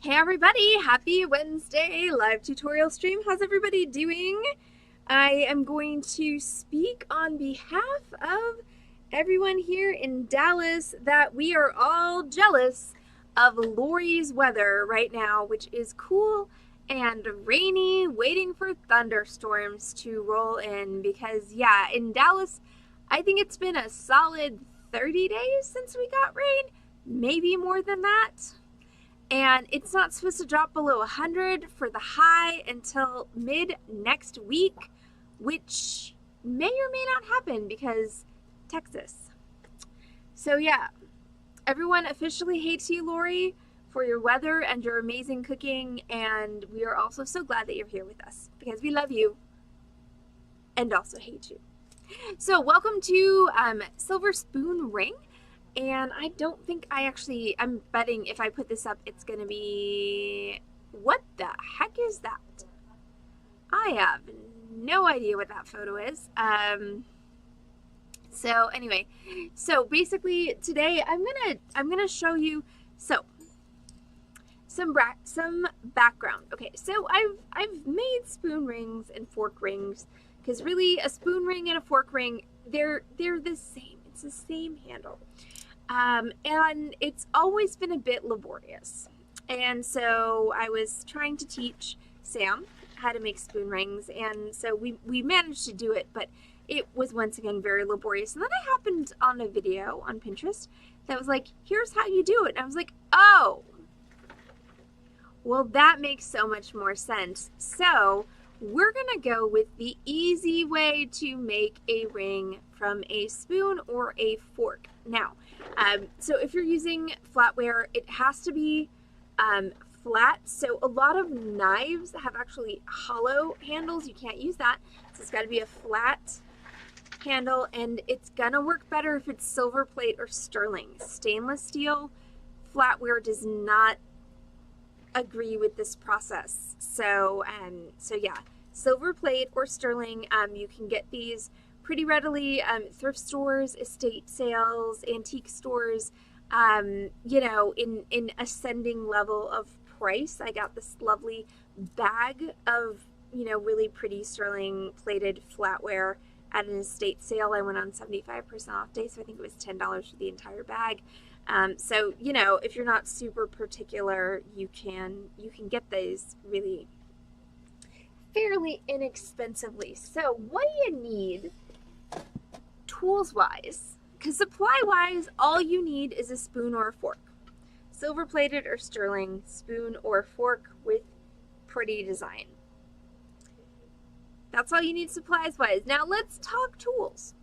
Hey everybody, happy Wednesday live tutorial stream. How's everybody doing? I am going to speak on behalf of everyone here in Dallas that we are all jealous of Lori's weather right now, which is cool and rainy, waiting for thunderstorms to roll in because yeah, in Dallas, I think it's been a solid 30 days since we got rain, maybe more than that. And it's not supposed to drop below 100 for the high until mid next week, which may or may not happen because Texas. So yeah, everyone officially hates you, Lori, for your weather and your amazing cooking, and we are also so glad that you're here with us because we love you and also hate you. So welcome to Silver Spoon Ring. And I don't think I'm betting if I put this up, it's going to be, what the heck is that? I have no idea what that photo is. So anyway, so basically today I'm going to show you, some background. Okay, so I've made spoon rings and fork rings because really a spoon ring and a fork ring, they're the same. It's the same handle. And it's always been a bit laborious. And so I was trying to teach Sam how to make spoon rings, and so we managed to do it, but it was once again very laborious. And then I happened on a video on Pinterest that was like, here's how you do it. And I was like, oh, well, that makes so much more sense. So we're gonna go with the easy way to make a ring from a spoon or a fork. Now, so if you're using flatware, it has to be flat. So a lot of knives have actually hollow handles. You can't use that. So it's got to be a flat handle, and it's gonna work better if it's silver plate or sterling. Stainless steel flatware does not agree with this process. So yeah, silver plate or sterling, you can get these pretty readily, thrift stores, estate sales, antique stores, you know, in ascending level of price. I got this lovely bag of, you know, really pretty sterling plated flatware at an estate sale. I went on 75% off day, so I think it was $10 for the entire bag. So, you know, if you're not super particular, you can get these really fairly inexpensively. So what do you need tools wise? Because supply wise, all you need is a spoon or a fork. Silver plated or sterling, spoon or fork with pretty design. That's all you need supplies wise. Now let's talk tools.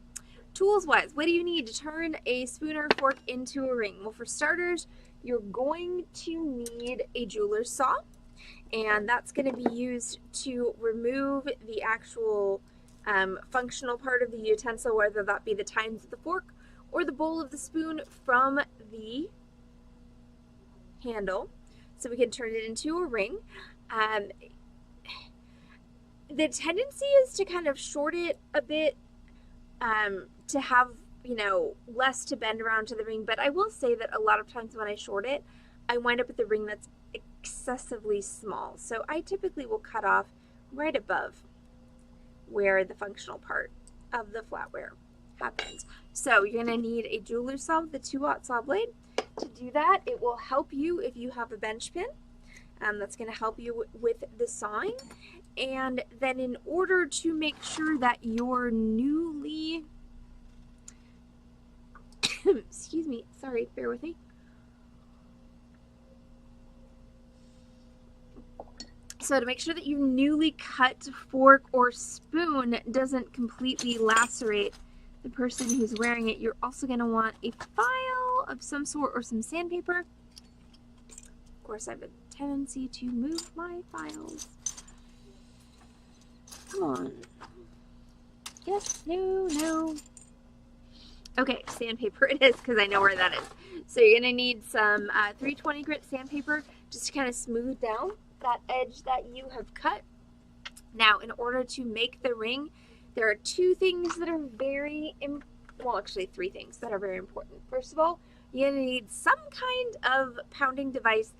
Tools wise, what do you need to turn a spoon or fork into a ring? Well, for starters, you're going to need a jeweler's saw, and that's going to be used to remove the actual functional part of the utensil, whether that be the tines of the fork or the bowl of the spoon, from the handle, so we can turn it into a ring. The tendency is to kind of short it a bit, to have, you know, less to bend around to the ring. But I will say that a lot of times when I short it, I wind up with a ring that's excessively small. So I typically will cut off right above where the functional part of the flatware happens. So you're going to need a jeweler's saw with a 2/0 saw blade. To do that, it will help you if you have a bench pin. That's going to help you with the sawing. And then in order to make sure that your newly excuse me, sorry, bear with me. So to make sure that your newly cut fork or spoon doesn't completely lacerate the person who's wearing it, you're also going to want a file of some sort or some sandpaper. Of course, I have a tendency to move my files. Come on. Yes, no. Okay, sandpaper it is, because I know where that is. So you're going to need some 320 grit sandpaper just to kind of smooth down that edge that you have cut. Now, in order to make the ring, there are two things that are well, actually three things that are very important. First of all, you're going to need some kind of pounding device.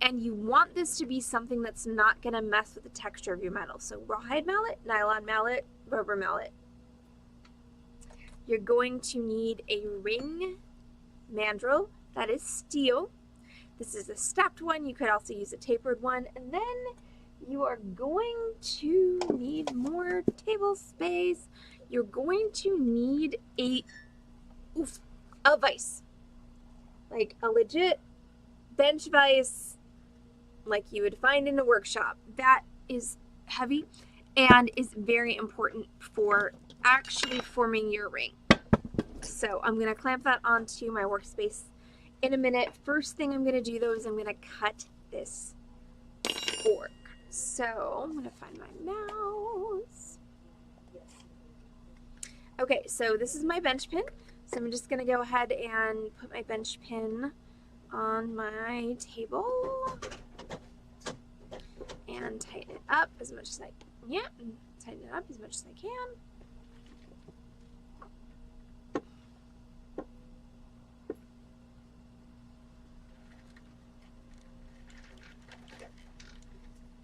And you want this to be something that's not going to mess with the texture of your metal. So rawhide mallet, nylon mallet, rubber mallet. You're going to need a ring mandrel that is steel. This is a stepped one. You could also use a tapered one. And then you are going to need more table space. You're going to need a vise. Like a legit bench vise, like you would find in a workshop. That is heavy and is very important for actually forming your ring. So I'm going to clamp that onto my workspace in a minute. First thing I'm going to do though is I'm going to cut this fork. So I'm going to find my mouse. Okay, so this is my bench pin. So I'm just going to go ahead and put my bench pin on my table and tighten it up as much as I can. Tighten it up as much as I can.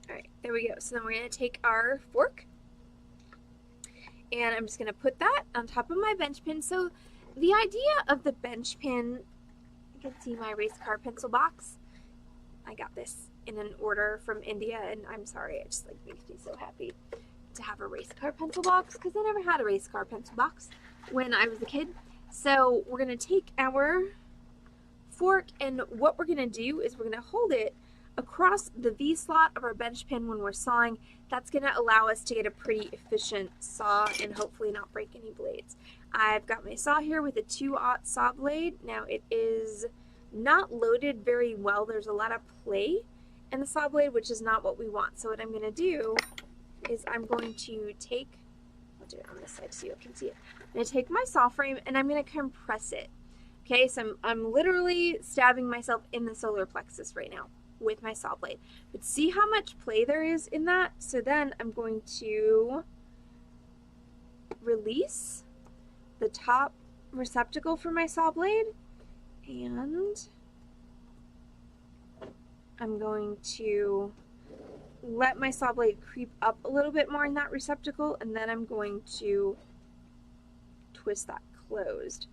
Alright, there we go. So then we're going to take our fork and I'm just going to put that on top of my bench pin. So the idea of the bench pin, you can see my race car pencil box. I got this in an order from India, and I'm sorry, it just like makes me so happy to have a race car pencil box because I never had a race car pencil box when I was a kid. So we're going to take our fork, and what we're going to do is we're going to hold it across the V slot of our bench pin when we're sawing. That's going to allow us to get a pretty efficient saw and hopefully not break any blades. I've got my saw here with a 2/0 saw blade. Now it is not loaded very well. There's a lot of play in the saw blade, which is not what we want. So what I'm going to do is I'm going to take, I'll do it on this side so you can see it. I'm going to take my saw frame and I'm going to compress it. Okay, so I'm literally stabbing myself in the solar plexus right now with my saw blade. But see how much play there is in that? So then I'm going to release the top receptacle for my saw blade, and I'm going to let my saw blade creep up a little bit more in that receptacle, and then I'm going to twist that closed.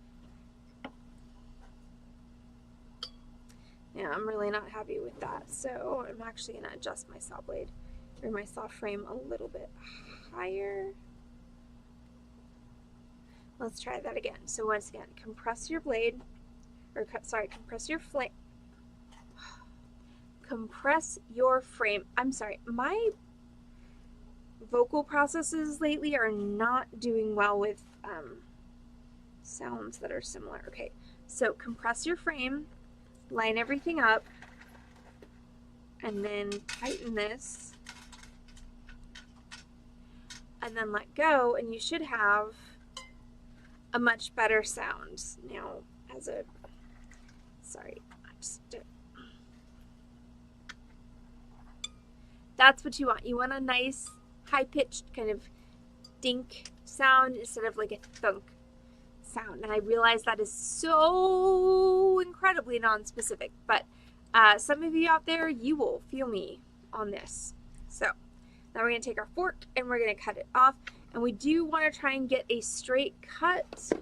Now I'm really not happy with that, so I'm actually going to adjust my saw blade or my saw frame a little bit higher. Let's try that again. So once again, compress your blade, or compress your flame. Compress your frame. I'm sorry, my vocal processes lately are not doing well with sounds that are similar. Okay, so compress your frame, line everything up, and then tighten this, and then let go, and you should have a much better sound. Now, that's what you want. You want a nice high-pitched kind of dink sound instead of like a thunk sound. And I realize that is so incredibly non-specific, but some of you out there, you will feel me on this. So now we're going to take our fork and we're going to cut it off. And we do want to try and get a straight cut.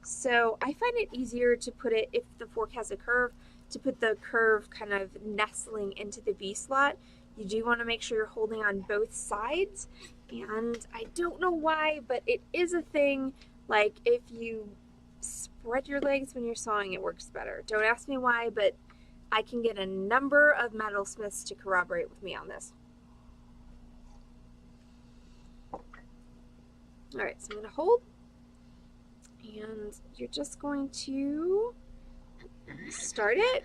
So I find it easier to put it, if the fork has a curve, to put the curve kind of nestling into the V slot. You do want to make sure you're holding on both sides. And I don't know why, but it is a thing. Like if you spread your legs when you're sawing, it works better. Don't ask me why, but I can get a number of metalsmiths to corroborate with me on this. Alright, so I'm going to hold, and you're just going to start it,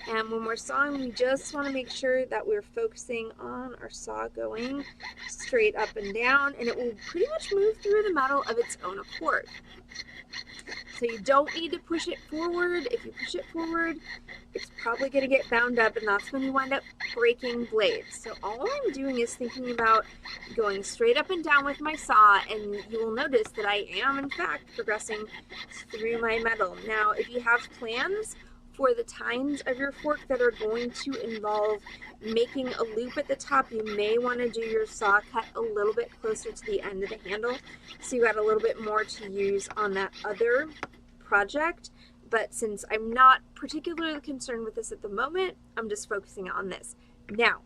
and when we're sawing, we just want to make sure that we're focusing on our saw going straight up and down, and it will pretty much move through the metal of its own accord. So you don't need to push it forward. If you push it forward, it's probably going to get bound up, and that's when you wind up breaking blades. So all I'm doing is thinking about going straight up and down with my saw, and you will notice that I am, in fact, progressing through my metal. Now, if you have plans for the tines of your fork that are going to involve making a loop at the top, you may want to do your saw cut a little bit closer to the end of the handle, so you got a little bit more to use on that other project. But since I'm not particularly concerned with this at the moment, I'm just focusing on this. Now,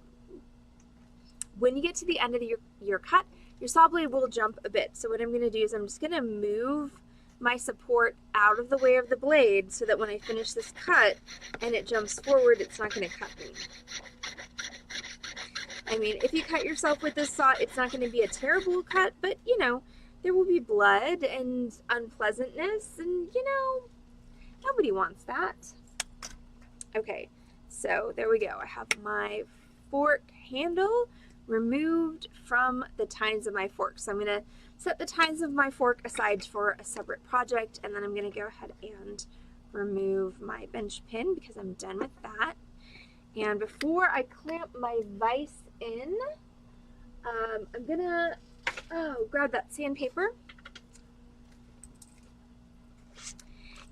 when you get to the end of your cut, your saw blade will jump a bit. So what I'm going to do is I'm just going to move my support out of the way of the blade so that when I finish this cut and it jumps forward, it's not going to cut me. I mean, if you cut yourself with this saw, it's not going to be a terrible cut, but you know, there will be blood and unpleasantness, and you know, nobody wants that. Okay, so there we go. I have my fork handle removed from the tines of my fork. So I'm going to set the tines of my fork aside for a separate project, and then I'm going to go ahead and remove my bench pin because I'm done with that. And before I clamp my vise in, I'm going to grab that sandpaper.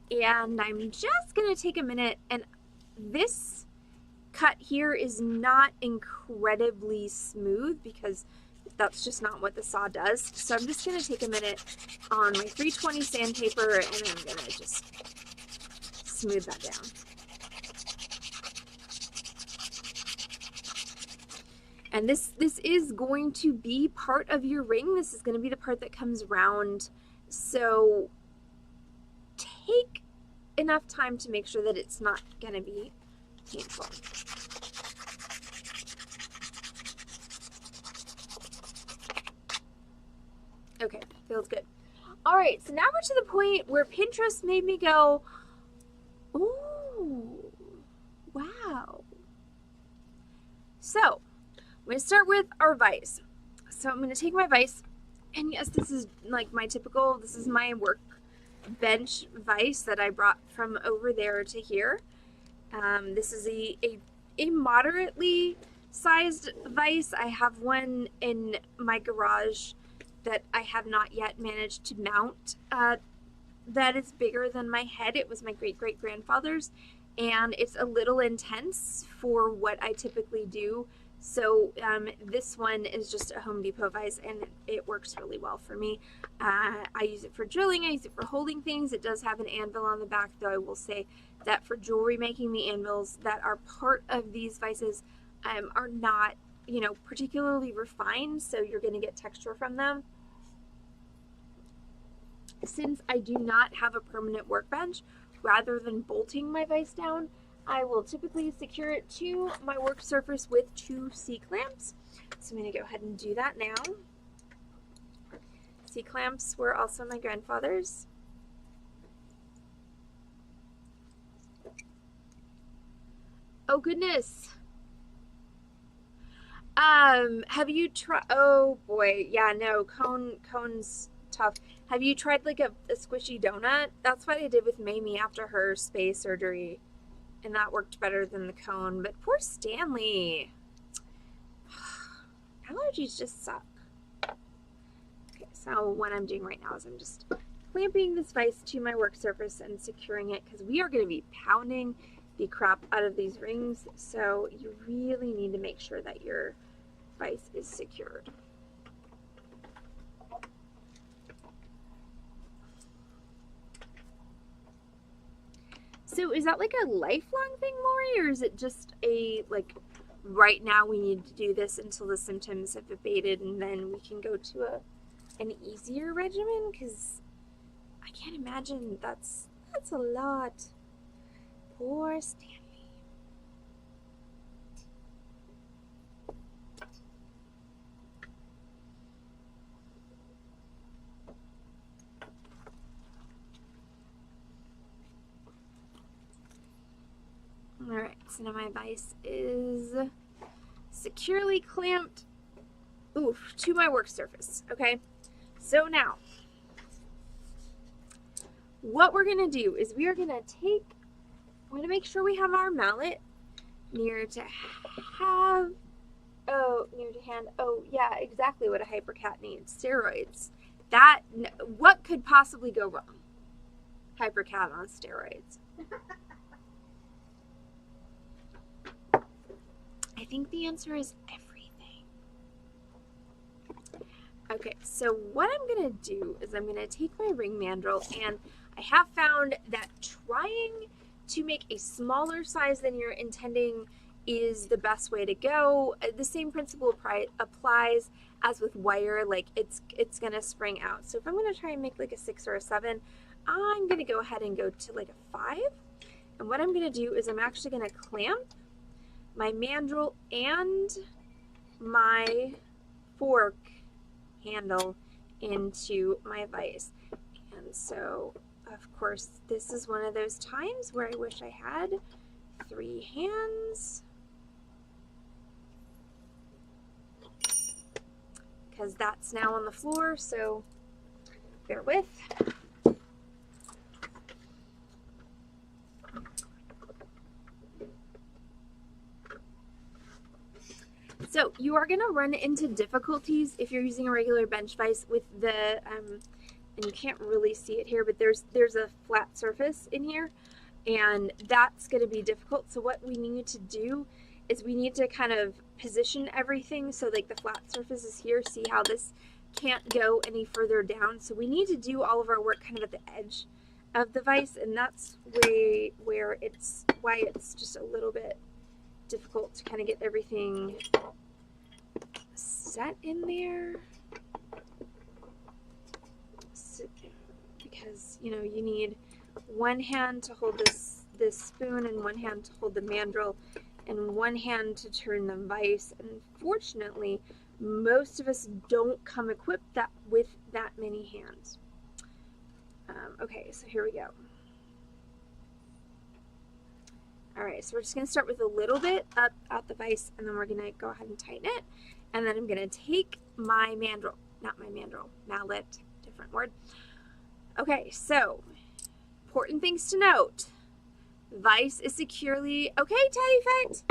And I'm just going to take a minute, and this cut here is not incredibly smooth because that's just not what the saw does. So I'm just going to take a minute on my 320 sandpaper, and I'm going to just smooth that down. And this is going to be part of your ring. This is going to be the part that comes round. So take enough time to make sure that it's not going to be painful. Okay, feels good. All right, so now we're to the point where Pinterest made me go, ooh, wow. So I'm going to start with our vise. So I'm going to take my vise, and yes, this is like my typical, this is my work bench vise that I brought from over there to here. This is a moderately sized vise. I have one in my garage that I have not yet managed to mount that is bigger than my head. It was my great-great-grandfather's, and it's a little intense for what I typically do. So this one is just a Home Depot vise, and it works really well for me. I use it for drilling. I use it for holding things. It does have an anvil on the back, though I will say that for jewelry making, the anvils that are part of these vises are not, you know, particularly refined, so you're going to get texture from them. Since I do not have a permanent workbench, rather than bolting my vise down, I will typically secure it to my work surface with 2 C-clamps. So I'm going to go ahead and do that now. C-clamps were also my grandfather's. Oh goodness. Have you tried, oh boy, yeah, no, cone's tough. Have you tried like a squishy donut? That's what I did with Mamie after her space surgery, and that worked better than the cone. But poor Stanley. Allergies just suck. Okay, so what I'm doing right now is I'm just clamping this vise to my work surface and securing it, because we are going to be pounding the crap out of these rings, so you really need to make sure that your vise is secured. So is that like a lifelong thing, Lori, or is it just a, like, right now we need to do this until the symptoms have abated and then we can go to an easier regimen? Because I can't imagine that's a lot. Poor Stanley. Alright, so now my vise is securely clamped, to my work surface. Okay, so now what we're going to do is we are going to take, we're going to make sure we have our mallet near to hand. Oh yeah, exactly what a hypercat needs. Steroids. What could possibly go wrong? Hypercat on steroids. I think the answer is everything. Okay, so what I'm going to do is I'm going to take my ring mandrel, and I have found that trying to make a smaller size than you're intending is the best way to go. The same principle applies as with wire, like it's going to spring out. So if I'm going to try and make like a 6 or a 7, I'm going to go ahead and go to like a 5. And what I'm going to do is I'm actually going to clamp my mandrel and my fork handle into my vise. And so, of course, this is one of those times where I wish I had 3 hands, because that's now on the floor, so bear with. So you are going to run into difficulties if you're using a regular bench vise with the, and you can't really see it here, but there's a flat surface in here, and that's going to be difficult. So what we need to do is we need to kind of position everything so like the flat surface is here. See how this can't go any further down? So we need to do all of our work kind of at the edge of the vise, and that's why it's just a little bit difficult to kind of get everything set in there, so, because you know you need one hand to hold this spoon and one hand to hold the mandrel and one hand to turn the vise. And unfortunately, most of us don't come equipped with that many hands. Okay, so here we go. All right, so we're just going to start with a little bit up at the vise, and then we're going to go ahead and tighten it. And then I'm going to take my mandrel, not my mandrel, mallet, different word. Okay, so important things to note. Vise is securely, okay, Teddy Foot.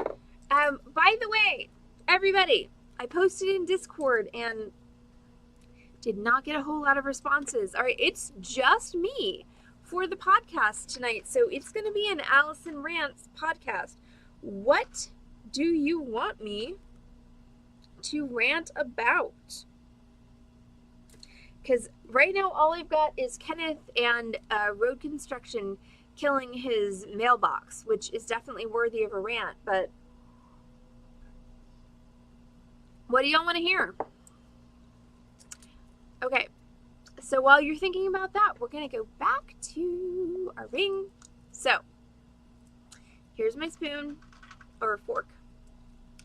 By the way, everybody, I posted in Discord and did not get a whole lot of responses. All right, it's just me for the podcast tonight, so it's going to be an Allison Rants podcast. What do you want me to rant about? Because right now all I've got is Kenneth and road construction killing his mailbox, which is definitely worthy of a rant, but what do y'all want to hear? Okay. So while you're thinking about that, we're going to go back to our ring. So here's my spoon or fork.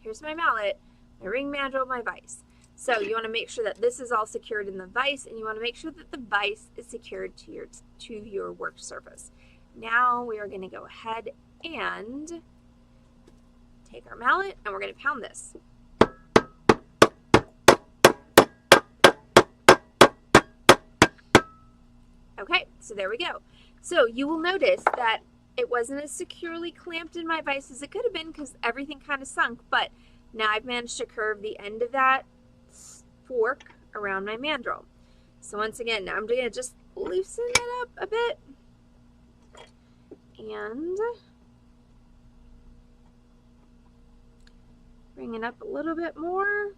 Here's my mallet, my ring mandrel, my vise. So you want to make sure that this is all secured in the vise, and you want to make sure that the vise is secured to your work surface. Now we are going to go ahead and take our mallet and we're going to pound this. Okay, so there we go. So you will notice that it wasn't as securely clamped in my vise as it could have been because everything kind of sunk, but now I've managed to curve the end of that fork around my mandrel. So once again, now I'm going to just loosen it up a bit and bring it up a little bit more.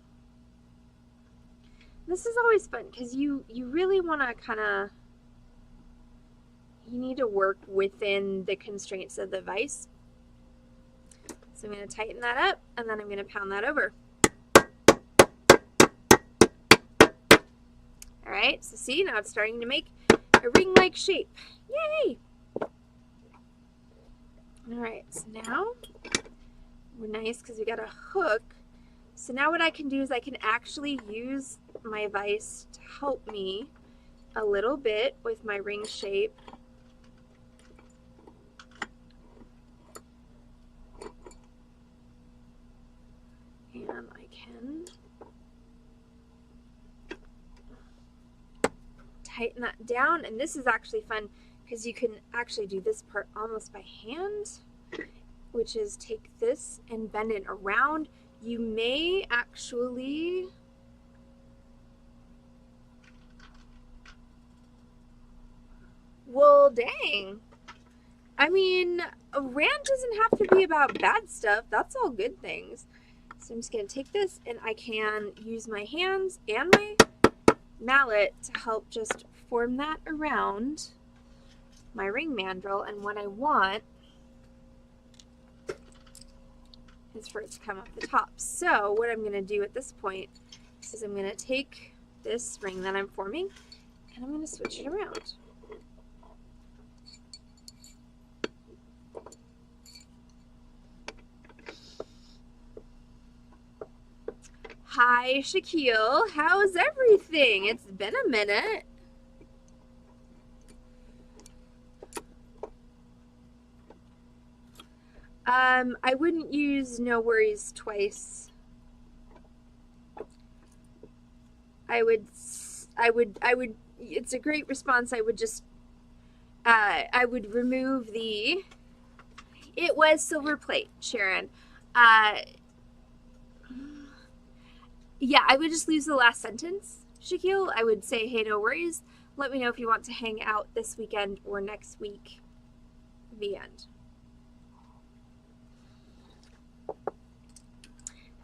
This is always fun because you really want to kind of, you need to work within the constraints of the vise. So I'm going to tighten that up and then I'm going to pound that over. All right, so see, now it's starting to make a ring-like shape. Yay! All right, so now we're nice because we got a hook. So now what I can do is I can actually use my vise to help me a little bit with my ring shape. And I can tighten that down, and this is actually fun because you can actually do this part almost by hand, which is take this and bend it around. You may actually well, dang. I mean, a rant doesn't have to be about bad stuff. That's all good things. So I'm just going to take this, and I can use my hands and my mallet to help just form that around my ring mandrel. And what I want is for it to come up the top. So what I'm going to do at this point is I'm going to take this ring that I'm forming, and I'm going to switch it around. Hi, Shaquille. How's everything? It's been a minute. I wouldn't use no worries twice. I would, it's a great response. I would just, I would remove the, it was silver plate, Sharon. Yeah, I would just lose the last sentence, Shaquille. I would say, hey, no worries. Let me know if you want to hang out this weekend or next week. The end.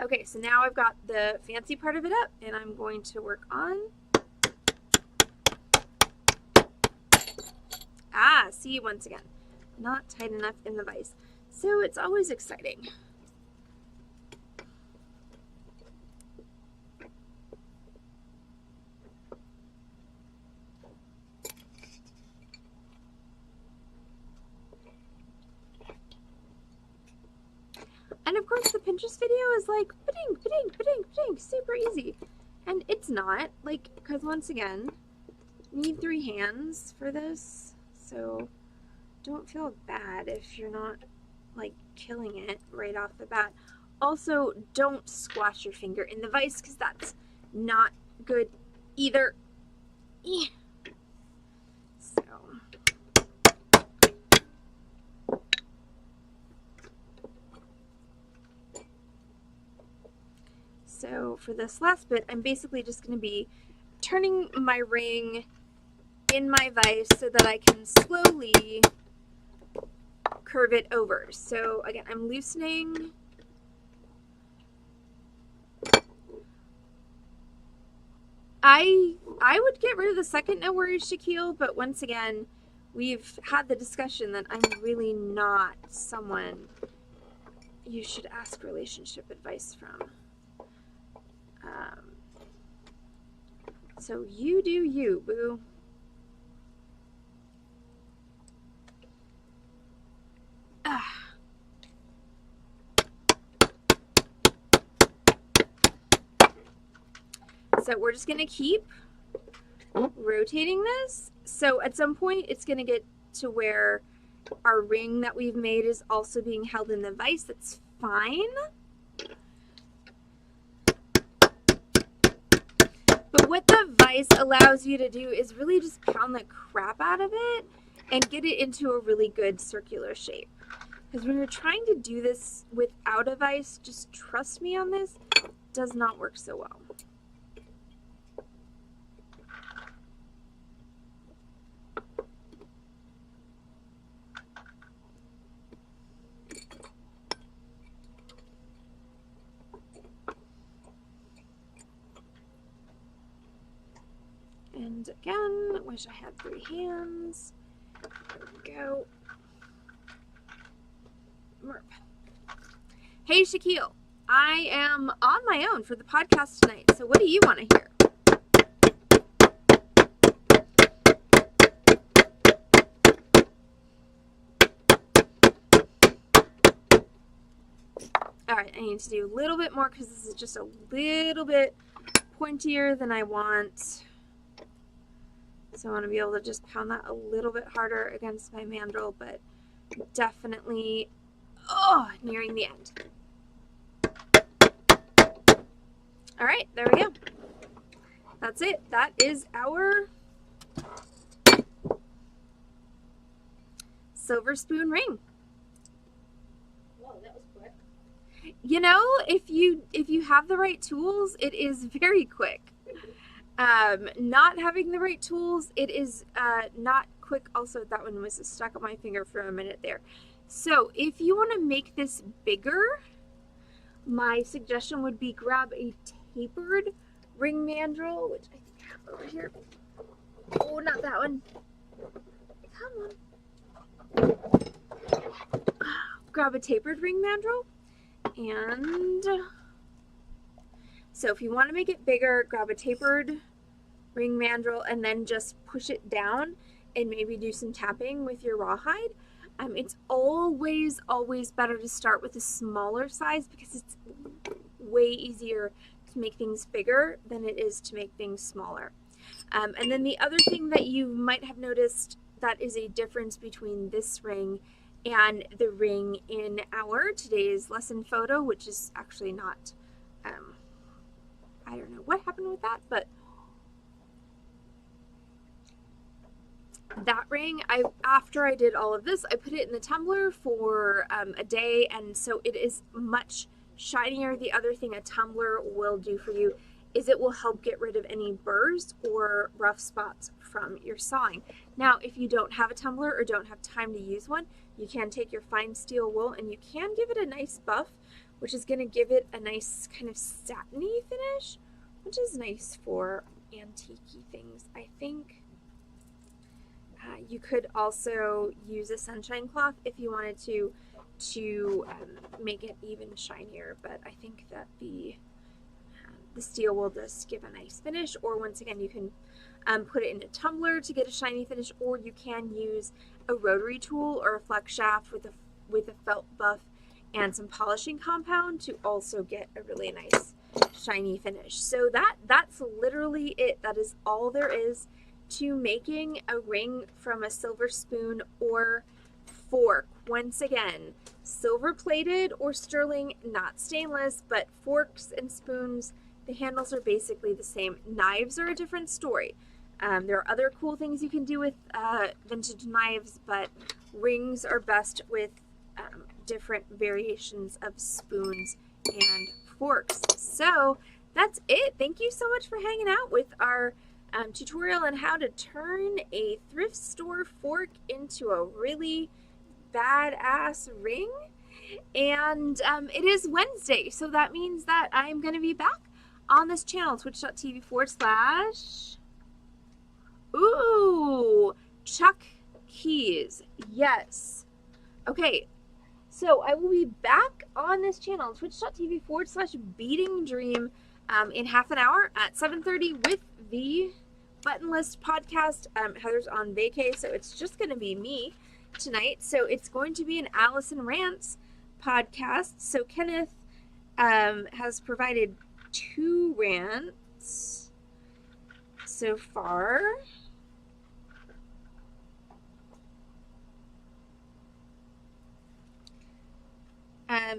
Okay, so now I've got the fancy part of it up, and I'm going to work on... Ah, see, once again, not tight enough in the vise. So it's always exciting. And of course the Pinterest video is like, ba-ding, ba-ding, ba-ding, ba-ding, super easy. And it's not, like, because once again, you need 3 hands for this. So don't feel bad if you're not, like, killing it right off the bat. Also, don't squash your finger in the vise, because that's not good either. So for this last bit, I'm basically just going to be turning my ring in my vise so that I can slowly curve it over. So again, I'm loosening. I would get rid of the second no worries, Shaquille, but once again, we've had the discussion that I'm really not someone you should ask relationship advice from. So you do you, boo. So we're just going to keep rotating this. So at some point it's going to get to where our ring that we've made is also being held in the vise. That's fine. But what the vise allows you to do is really just pound the crap out of it and get it into a really good circular shape. Because when you're trying to do this without a vise, just trust me on this, it does not work so well. And again, wish I had 3 hands. There we go. Merp. Hey, Shaquille. I am on my own for the podcast tonight, so what do you want to hear? Alright, I need to do a little bit more because this is just a little bit pointier than I want. So I want to be able to just pound that a little bit harder against my mandrel, but definitely, nearing the end. All right, there we go. That's it. That is our silver spoon ring. Whoa, that was quick. You know, if you have the right tools, it is very quick. Not having the right tools, it is not quick. Also, that one was stuck on my finger for a minute there. So if you want to make this bigger, my suggestion would be grab a tapered ring mandrel, which I think I have over here. Oh, not that one. Come on. Grab a tapered ring mandrel. And so if you want to make it bigger, grab a tapered ring mandrel and then just push it down and maybe do some tapping with your rawhide. It's always better to start with a smaller size because it's way easier to make things bigger than it is to make things smaller. And then the other thing that you might have noticed that is a difference between this ring and the ring in our today's lesson photo, which is actually not, I don't know what happened with that, but that ring, after I did all of this, I put it in the tumbler for a day, and so it is much shinier. The other thing a tumbler will do for you is it will help get rid of any burrs or rough spots from your sawing. Now, if you don't have a tumbler or don't have time to use one, you can take your fine steel wool and you can give it a nice buff, which is going to give it a nice kind of satiny finish, which is nice for antique-y things, I think. You could also use a sunshine cloth if you wanted to make it even shinier, but I think that the steel will just give a nice finish. Or once again, you can put it in a tumbler to get a shiny finish, or you can use a rotary tool or a flex shaft with a felt buff and some polishing compound to also get a really nice shiny finish. So that's literally it. That is all there is to making a ring from a silver spoon or fork. Once again, silver plated or sterling, not stainless, but forks and spoons, the handles are basically the same. Knives are a different story. There are other cool things you can do with vintage knives, but rings are best with different variations of spoons and forks. So that's it. Thank you so much for hanging out with our tutorial on how to turn a thrift store fork into a really badass ring. And it is Wednesday, so that means that I'm going to be back on this channel, twitch.tv / ooh, Chuck Keys. Yes. Okay, so I will be back on this channel, twitch.tv / Beading Dream, in half an hour at 7:30 with the Button List podcast. Heather's on vacay, so it's just going to be me tonight. So it's going to be an Allison Rants podcast. So Kenneth has provided 2 rants so far.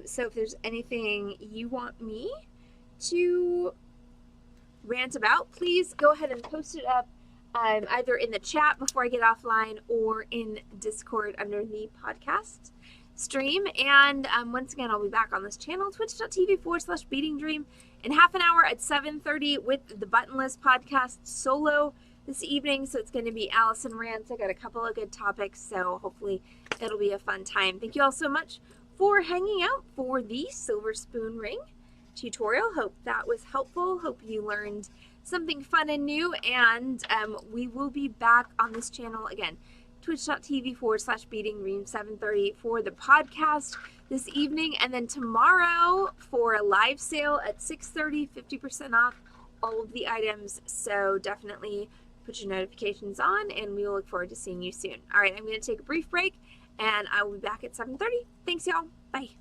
So if there's anything you want me to rant about, please go ahead and post it up either in the chat before I get offline or in Discord under the podcast stream. And once again, I'll be back on this channel, twitch.tv / Beading Dream, in half an hour at 7:30 with the Button List podcast solo this evening. So it's going to be Allison Rants. I got a couple of good topics, so hopefully it'll be a fun time. Thank you all so much for hanging out for the silver spoon ring tutorial. Hope that was helpful. Hope you learned something fun and new, and we will be back on this channel again, twitch.tv / Beading Dream, 7:30 for the podcast this evening, and then tomorrow for a live sale at 6:30, 50% off all of the items. So definitely put your notifications on, and we will look forward to seeing you soon. All right, I'm going to take a brief break, and I will be back at 7:30. Thanks, y'all. Bye.